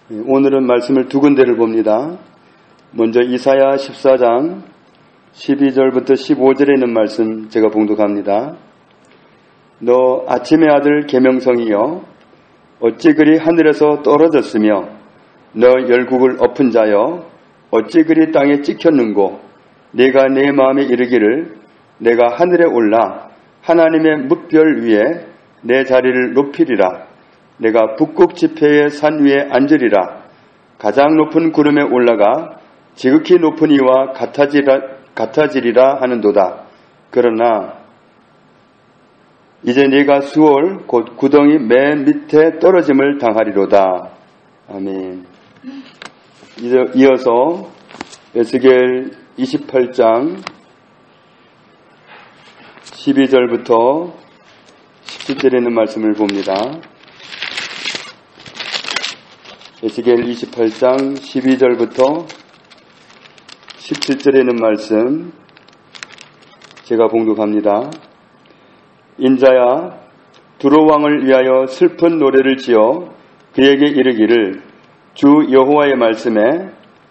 오늘은 말씀을 두 군데를 봅니다. 먼저 이사야 14장 12절부터 15절에 있는 말씀 제가 봉독합니다. 너 아침의 아들 계명성이여 어찌 그리 하늘에서 떨어졌으며 너 열국을 엎은 자여 어찌 그리 땅에 찍혔는고 네가 내 마음에 이르기를 내가 하늘에 올라 하나님의 뭇별 위에 내 자리를 높이리라. 내가 북극 지폐의 산 위에 앉으리라. 가장 높은 구름에 올라가 지극히 높은 이와 같아지리라 하는도다. 그러나 이제 네가 수월 곧 구덩이 맨 밑에 떨어짐을 당하리로다. 아멘. 이어서 에스겔 28장 12절부터 17절에 있는 말씀을 봅니다. 에스겔 28장 12절부터 17절에 있는 말씀 제가 봉독합니다. 인자야 두로 왕을 위하여 슬픈 노래를 지어 그에게 이르기를 주 여호와의 말씀에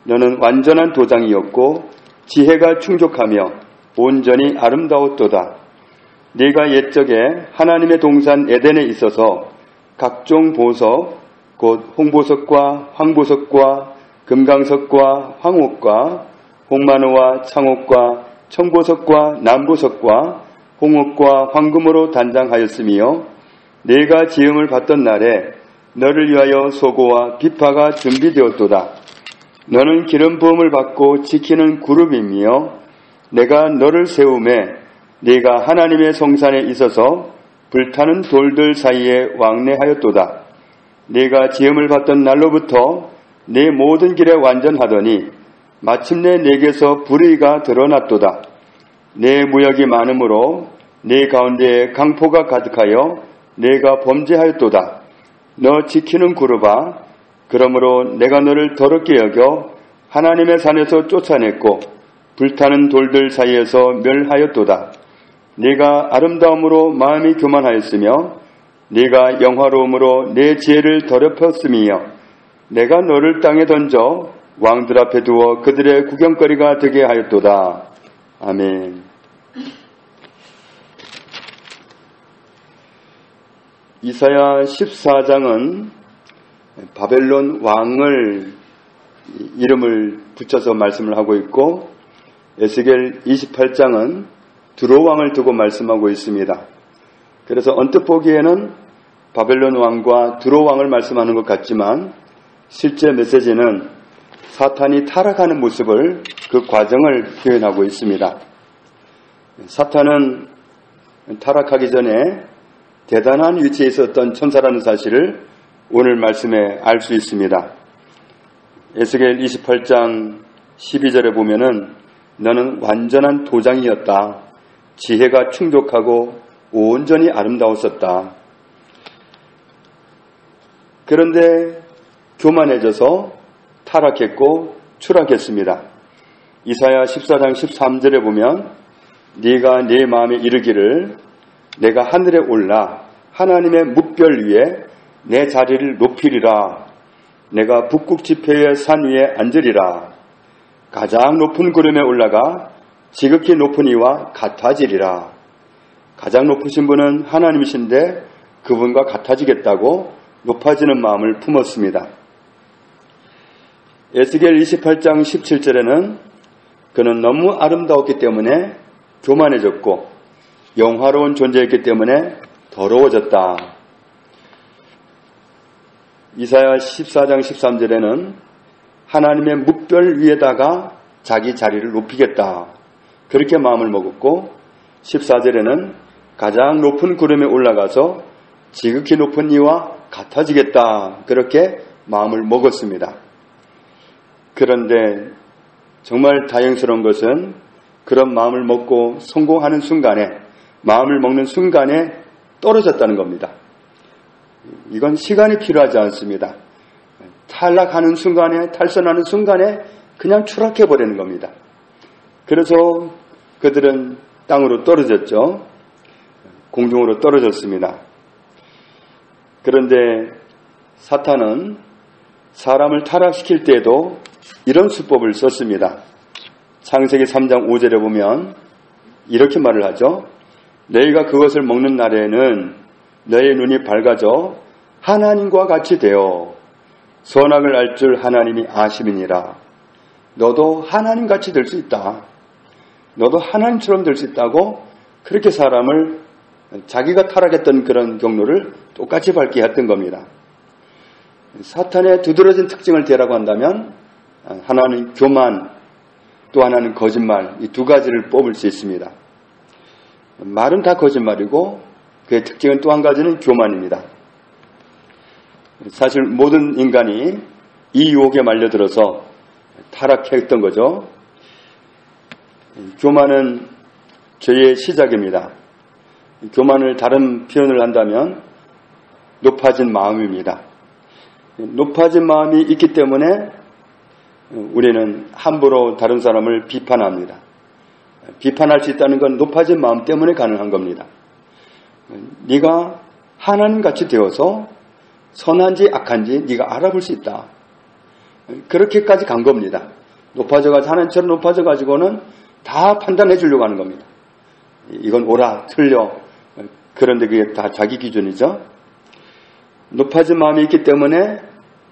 너는 완전한 도장이었고 지혜가 충족하며 온전히 아름다웠도다. 네가 옛적에 하나님의 동산 에덴에 있어서 각종 보석 곧 홍보석과 황보석과 금강석과 황옥과 홍마노와 창옥과 청보석과 남보석과 홍옥과 황금으로 단장하였으며 네가 지음을 받던 날에 너를 위하여 소고와 비파가 준비되었도다. 너는 기름 부음을 받고 지키는 그룹이며 내가 너를 세우매 네가 하나님의 성산에 있어서 불타는 돌들 사이에 왕래하였도다. 네가 지음을 받던 날로부터 네 모든 길에 완전하더니 마침내 네게서 불의가 드러났도다. 네 무역이 많으므로 네 가운데에 강포가 가득하여 네가 범죄하였도다. 너 지키는 그룹아, 그러므로 내가 너를 더럽게 여겨 하나님의 산에서 쫓아냈고 불타는 돌들 사이에서 멸하였도다. 네가 아름다움으로 마음이 교만하였으며 네가 영화로움으로 내 지혜를 더럽혔으며 내가 너를 땅에 던져 왕들 앞에 두어 그들의 구경거리가 되게 하였도다. 아멘. 이사야 14장은 바벨론 왕을 이름을 붙여서 말씀을 하고 있고 에스겔 28장은 두로 왕을 두고 말씀하고 있습니다. 그래서 언뜻 보기에는 바벨론 왕과 두로 왕을 말씀하는 것 같지만 실제 메시지는 사탄이 타락하는 모습을 그 과정을 표현하고 있습니다. 사탄은 타락하기 전에 대단한 위치에 있었던 천사라는 사실을 오늘 말씀에 알 수 있습니다. 에스겔 28장 12절에 보면은 너는 완전한 도장이었다. 지혜가 충족하고 온전히 아름다웠었다. 그런데 교만해져서 타락했고 추락했습니다. 이사야 14장 13절에 보면 네가 네 마음에 이르기를 내가 하늘에 올라 하나님의 뭇별 위에 내 자리를 높이리라. 내가 북극 지폐의 산 위에 앉으리라. 가장 높은 구름에 올라가 지극히 높은 이와 같아지리라. 가장 높으신 분은 하나님이신데 그분과 같아지겠다고 높아지는 마음을 품었습니다. 에스겔 28장 17절에는 그는 너무 아름다웠기 때문에 교만해졌고 영화로운 존재였기 때문에 더러워졌다. 이사야 14장 13절에는 하나님의 뭇별 위에다가 자기 자리를 높이겠다. 그렇게 마음을 먹었고 14절에는 가장 높은 구름에 올라가서 지극히 높은 이와 같아지겠다. 그렇게 마음을 먹었습니다. 그런데 정말 다행스러운 것은 그런 마음을 먹고 성공하는 순간에 마음을 먹는 순간에 떨어졌다는 겁니다. 이건 시간이 필요하지 않습니다. 탈락하는 순간에 탈선하는 순간에 그냥 추락해버리는 겁니다. 그래서 그들은 땅으로 떨어졌죠. 공중으로 떨어졌습니다. 그런데 사탄은 사람을 타락시킬 때에도 이런 수법을 썼습니다. 창세기 3장 5절에 보면 이렇게 말을 하죠. 너희가 그것을 먹는 날에는 너희 눈이 밝아져 하나님과 같이 되어 선악을 알 줄 하나님이 아심이니라. 너도 하나님같이 될 수 있다. 너도 하나님처럼 될 수 있다고 그렇게 사람을 자기가 타락했던 그런 경로를 똑같이 밟게 했던 겁니다. 사탄의 두드러진 특징을 대라고 한다면 하나는 교만, 또 하나는 거짓말, 이 두 가지를 뽑을 수 있습니다. 말은 다 거짓말이고 그의 특징은 또 한 가지는 교만입니다. 사실 모든 인간이 이 유혹에 말려들어서 타락했던 거죠. 교만은 죄의 시작입니다. 교만을 다른 표현을 한다면 높아진 마음입니다. 높아진 마음이 있기 때문에 우리는 함부로 다른 사람을 비판합니다. 비판할 수 있다는 건 높아진 마음 때문에 가능한 겁니다. 네가 하나님같이 되어서 선한지 악한지 네가 알아볼 수 있다. 그렇게까지 간 겁니다. 높아져가지고 하나님처럼 높아져가지고는 다 판단해 주려고 하는 겁니다. 이건 옳아, 틀려. 그런데 그게 다 자기 기준이죠. 높아진 마음이 있기 때문에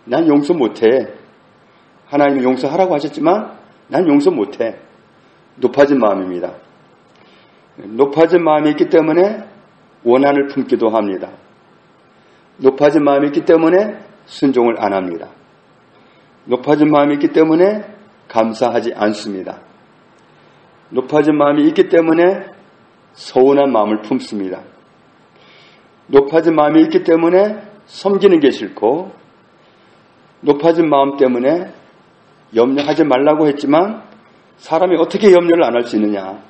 난 용서 못해. 하나님이 용서하라고 하셨지만 난 용서 못해. 높아진 마음입니다. 높아진 마음이 있기 때문에 원한을 품기도 합니다. 높아진 마음이 있기 때문에 순종을 안 합니다. 높아진 마음이 있기 때문에 감사하지 않습니다. 높아진 마음이 있기 때문에 서운한 마음을 품습니다. 높아진 마음이 있기 때문에 섬기는 게 싫고, 높아진 마음 때문에 염려하지 말라고 했지만 사람이 어떻게 염려를 안 할 수 있느냐.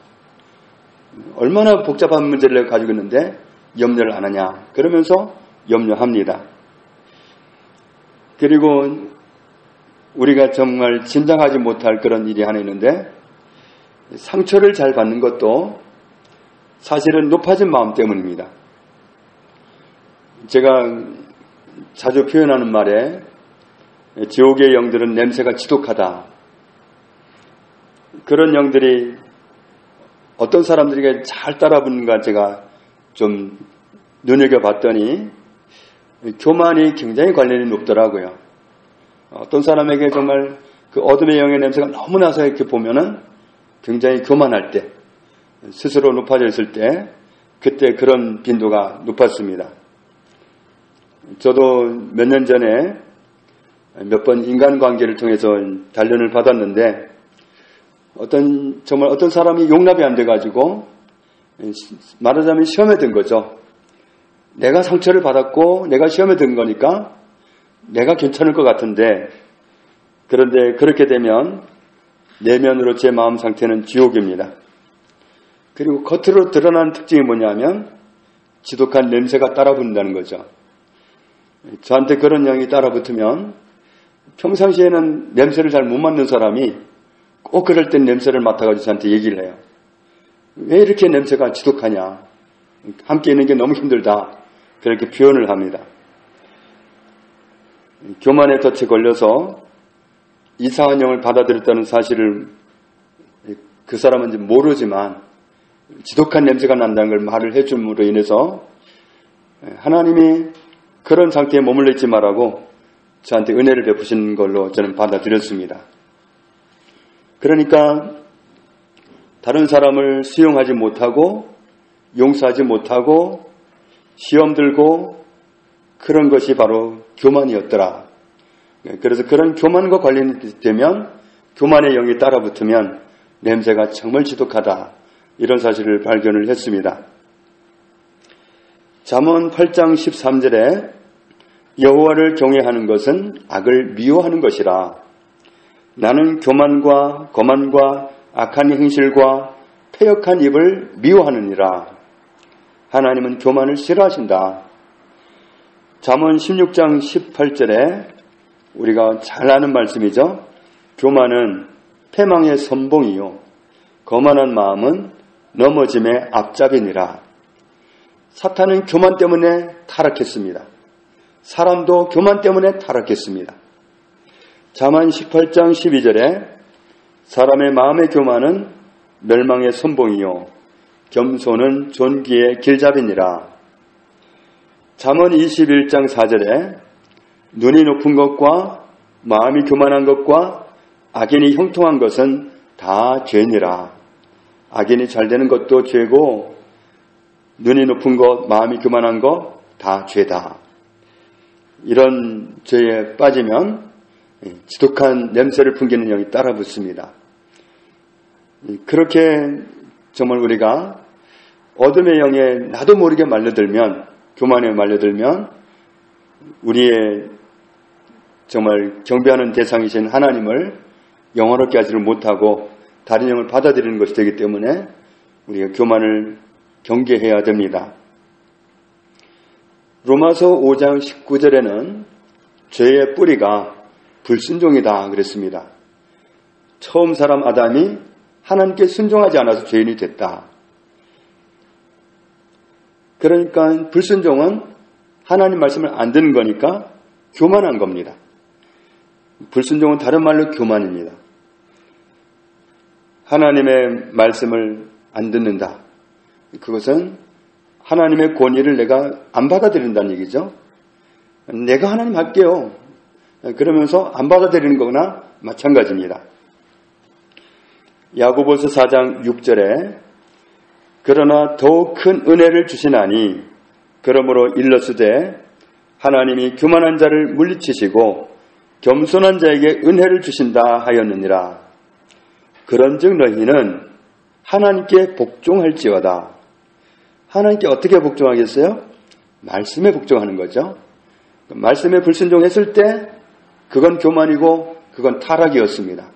얼마나 복잡한 문제를 가지고 있는데 염려를 안 하냐. 그러면서 염려합니다. 그리고 우리가 정말 진정하지 못할 그런 일이 하나 있는데, 상처를 잘 받는 것도 사실은 높아진 마음 때문입니다. 제가 자주 표현하는 말에 지옥의 영들은 냄새가 지독하다. 그런 영들이 어떤 사람들에게 잘 따라붙는가 제가 좀 눈여겨봤더니 교만이 굉장히 관련이 높더라고요. 어떤 사람에게 정말 그 어둠의 영의 냄새가 너무 나서 이렇게 보면은 굉장히 교만할 때, 스스로 높아져 있을 때, 그때 그런 빈도가 높았습니다. 저도 몇 년 전에 몇 번 인간관계를 통해서 단련을 받았는데, 정말 어떤 사람이 용납이 안 돼가지고, 말하자면 시험에 든 거죠. 내가 상처를 받았고, 내가 시험에 든 거니까, 내가 괜찮을 것 같은데, 그런데 그렇게 되면, 내면으로 제 마음 상태는 지옥입니다. 그리고 겉으로 드러나는 특징이 뭐냐면, 지독한 냄새가 따라붙는다는 거죠. 저한테 그런 영이 따라붙으면, 평상시에는 냄새를 잘 못 맡는 사람이 꼭 그럴 땐 냄새를 맡아가지고 저한테 얘기를 해요. 왜 이렇게 냄새가 지독하냐. 함께 있는 게 너무 힘들다. 그렇게 표현을 합니다. 교만의 덫에 걸려서 이상한 영을 받아들였다는 사실을 그 사람은 이제 모르지만 지독한 냄새가 난다는 걸 말을 해줌으로 인해서 하나님이 그런 상태에 머물러 있지 말라고 저한테 은혜를 베푸신 걸로 저는 받아들였습니다. 그러니까 다른 사람을 수용하지 못하고 용서하지 못하고 시험 들고 그런 것이 바로 교만이었더라. 그래서 그런 교만과 관련이 되면 교만의 영이 따라붙으면 냄새가 정말 지독하다. 이런 사실을 발견을 했습니다. 잠언 8장 13절에 여호와를 경외하는 것은 악을 미워하는 것이라. 나는 교만과 거만과 악한 행실과 패역한 입을 미워하느니라. 하나님은 교만을 싫어하신다. 잠언 16장 18절에 우리가 잘 아는 말씀이죠. 교만은 패망의 선봉이요 거만한 마음은 넘어짐의 앞잡이니라. 사탄은 교만 때문에 타락했습니다. 사람도 교만 때문에 타락했습니다. 잠언 18장 12절에 사람의 마음의 교만은 멸망의 선봉이요 겸손은 존귀의 길잡이니라. 잠언 21장 4절에 눈이 높은 것과 마음이 교만한 것과 악인이 형통한 것은 다 죄니라. 악인이 잘 되는 것도 죄고 눈이 높은 것, 마음이 교만한 것 다 죄다. 이런 죄에 빠지면 지독한 냄새를 풍기는 영이 따라 붙습니다. 그렇게 정말 우리가 어둠의 영에 나도 모르게 말려들면, 교만에 말려들면 우리의 정말 경배하는 대상이신 하나님을 영화롭게 하지를 못하고 다른 영을 받아들이는 것이 되기 때문에 우리가 교만을 경계해야 됩니다. 로마서 5장 19절에는 죄의 뿌리가 불순종이다 그랬습니다. 처음 사람 아담이 하나님께 순종하지 않아서 죄인이 됐다. 그러니까 불순종은 하나님 말씀을 안 듣는 거니까 교만한 겁니다. 불순종은 다른 말로 교만입니다. 하나님의 말씀을 안 듣는다. 그것은 하나님의 권위를 내가 안 받아들인다는 얘기죠. 내가 하나님 할게요. 그러면서 안 받아들이는 거나 마찬가지입니다. 야고보서 4장 6절에 그러나 더욱 큰 은혜를 주시나니 그러므로 일러스되 하나님이 교만한 자를 물리치시고 겸손한 자에게 은혜를 주신다 하였느니라. 그런즉 너희는 하나님께 복종할지어다. 하나님께 어떻게 복종하겠어요? 말씀에 복종하는 거죠. 말씀에 불순종했을 때 그건 교만이고 그건 타락이었습니다.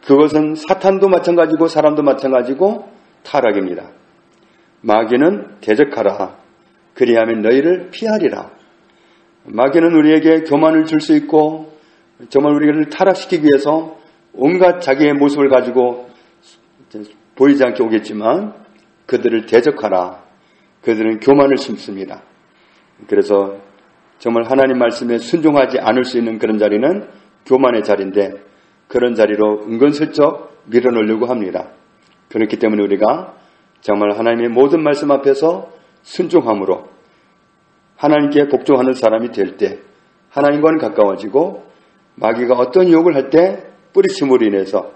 그것은 사탄도 마찬가지고 사람도 마찬가지고 타락입니다. 마귀는 대적하라. 그리하면 너희를 피하리라. 마귀는 우리에게 교만을 줄 수 있고 정말 우리를 타락시키기 위해서 온갖 자기의 모습을 가지고 보이지 않게 오겠지만 그들을 대적하라. 그들은 교만을 심습니다. 그래서 정말 하나님 말씀에 순종하지 않을 수 있는 그런 자리는 교만의 자리인데 그런 자리로 은근슬쩍 밀어넣으려고 합니다. 그렇기 때문에 우리가 정말 하나님의 모든 말씀 앞에서 순종함으로 하나님께 복종하는 사람이 될 때 하나님과는 가까워지고 마귀가 어떤 유혹을 할 때 뿌리침으로 인해서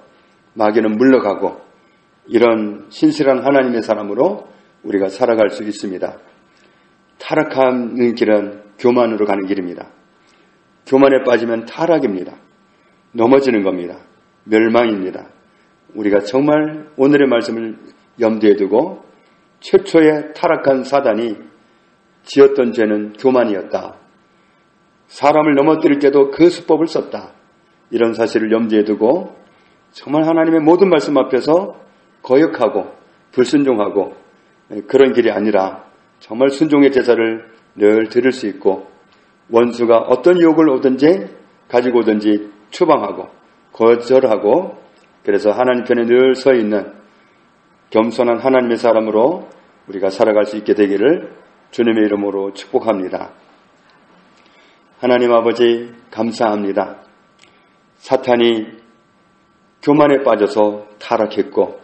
마귀는 물러가고 이런 신실한 하나님의 사람으로 우리가 살아갈 수 있습니다. 타락하는 길은 교만으로 가는 길입니다. 교만에 빠지면 타락입니다. 넘어지는 겁니다. 멸망입니다. 우리가 정말 오늘의 말씀을 염두에 두고 최초의 타락한 사단이 지었던 죄는 교만이었다. 사람을 넘어뜨릴 때도 그 수법을 썼다. 이런 사실을 염두에 두고 정말 하나님의 모든 말씀 앞에서 거역하고 불순종하고 그런 길이 아니라 정말 순종의 제사를 늘 드릴 수 있고 원수가 어떤 유혹을 오든지 가지고 오든지 추방하고 거절하고 그래서 하나님 편에 늘 서 있는 겸손한 하나님의 사람으로 우리가 살아갈 수 있게 되기를 주님의 이름으로 축복합니다. 하나님 아버지 감사합니다. 사탄이 교만에 빠져서 타락했고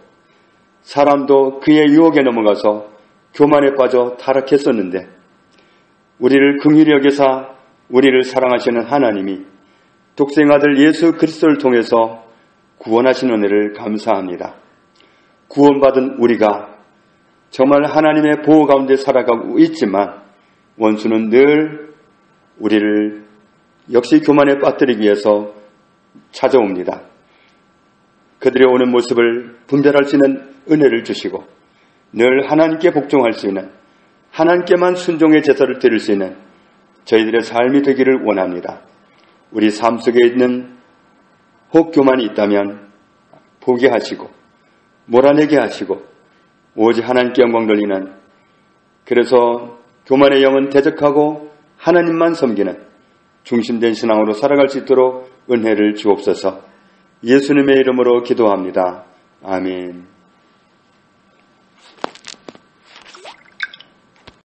사람도 그의 유혹에 넘어가서 교만에 빠져 타락했었는데 우리를 긍휼히 여기사 우리를 사랑하시는 하나님이 독생아들 예수 그리스도를 통해서 구원하신 은혜를 감사합니다. 구원받은 우리가 정말 하나님의 보호 가운데 살아가고 있지만 원수는 늘 우리를 역시 교만에 빠뜨리기 위해서 찾아옵니다. 그들의 오는 모습을 분별할 수 있는 은혜를 주시고 늘 하나님께 복종할 수 있는 하나님께만 순종의 제사를 드릴 수 있는 저희들의 삶이 되기를 원합니다. 우리 삶 속에 있는 혹 교만이 있다면 포기하시고 몰아내게 하시고 오직 하나님께 영광 돌리는 그래서 교만의 영은 대적하고 하나님만 섬기는 중심된 신앙으로 살아갈 수 있도록 은혜를 주옵소서. 예수님의 이름으로 기도합니다. 아멘.